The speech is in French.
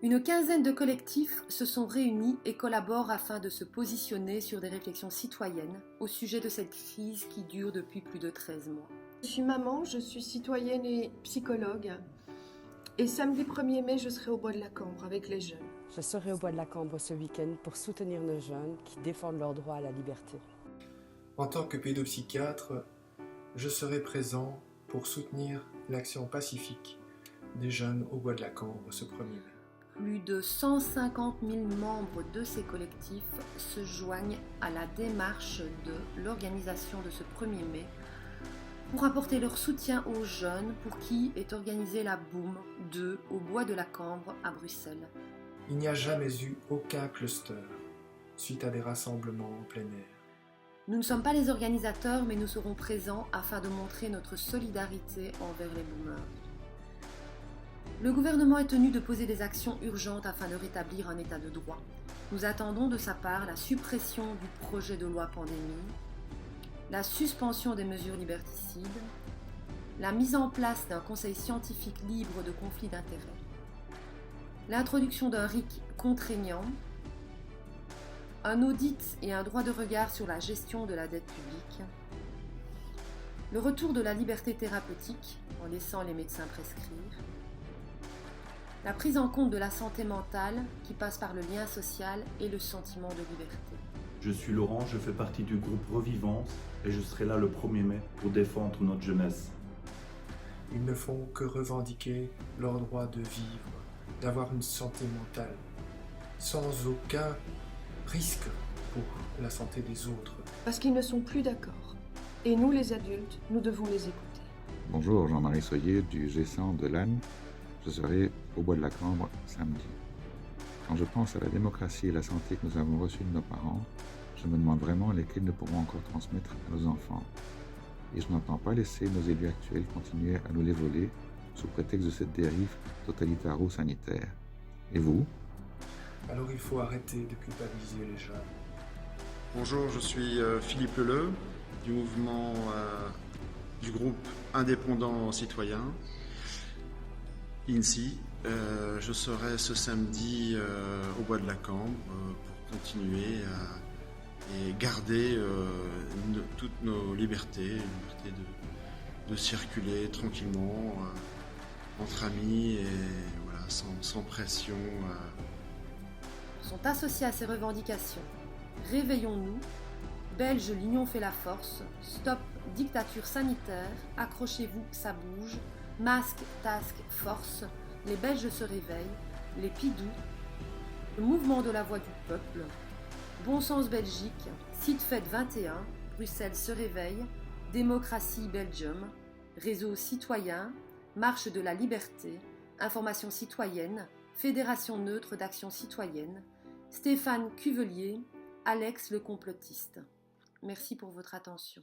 Une quinzaine de collectifs se sont réunis et collaborent afin de se positionner sur des réflexions citoyennes au sujet de cette crise qui dure depuis plus de 13 mois. Je suis maman, je suis citoyenne et psychologue. Et samedi 1er mai, je serai au Bois de la Cambre avec les jeunes. Je serai au Bois de la Cambre ce week-end pour soutenir nos jeunes qui défendent leur droit à la liberté. En tant que pédopsychiatre, je serai présent pour soutenir l'action pacifique des jeunes au Bois de la Cambre ce 1er mai. Plus de 150 000 membres de ces collectifs se joignent à la démarche de l'organisation de ce 1er mai pour apporter leur soutien aux jeunes pour qui est organisée la Boom 2 au Bois de la Cambre à Bruxelles. Il n'y a jamais eu aucun cluster suite à des rassemblements en plein air. Nous ne sommes pas les organisateurs, mais nous serons présents afin de montrer notre solidarité envers les boomers. Le gouvernement est tenu de poser des actions urgentes afin de rétablir un état de droit. Nous attendons de sa part la suppression du projet de loi pandémie, la suspension des mesures liberticides, la mise en place d'un conseil scientifique libre de conflits d'intérêts, l'introduction d'un RIC contraignant, un audit et un droit de regard sur la gestion de la dette publique, le retour de la liberté thérapeutique en laissant les médecins prescrire, la prise en compte de la santé mentale qui passe par le lien social et le sentiment de liberté. Je suis Laurent, je fais partie du groupe Revivance et je serai là le 1er mai pour défendre notre jeunesse. Ils ne font que revendiquer leur droit de vivre, d'avoir une santé mentale, sans aucun risque pour la santé des autres. Parce qu'ils ne sont plus d'accord. Et nous, les adultes, nous devons les écouter. Bonjour, Jean-Marie Soyer du G100 de l'Anne. Je serai au Bois de la Cambre samedi. Quand je pense à la démocratie et la santé que nous avons reçues de nos parents, je me demande vraiment lesquels nous pourrons encore transmettre à nos enfants. Et je n'entends pas laisser nos élus actuels continuer à nous les voler sous prétexte de cette dérive totalitaro-sanitaire. Et vous ? Alors il faut arrêter de culpabiliser les jeunes. Bonjour, je suis Philippe Leleu du mouvement du groupe indépendant citoyen INSI. Je serai ce samedi au Bois de la Cambre pour continuer et garder toutes nos libertés, liberté de circuler tranquillement entre amis et voilà, sans pression. Sont associés à ces revendications. Réveillons-nous. Belge, l'union fait la force. Stop dictature sanitaire. Accrochez-vous, ça bouge. Masque, task, force. Les Belges se réveillent. Les Pidous. Le mouvement de la voix du peuple. Bon sens Belgique. Site Fête 21. Bruxelles se réveille. Démocratie Belgium. Réseau citoyen. Marche de la liberté. Information citoyenne. Fédération neutre d'action citoyenne. Stéphane Cuvelier, Alex le complotiste. Merci pour votre attention.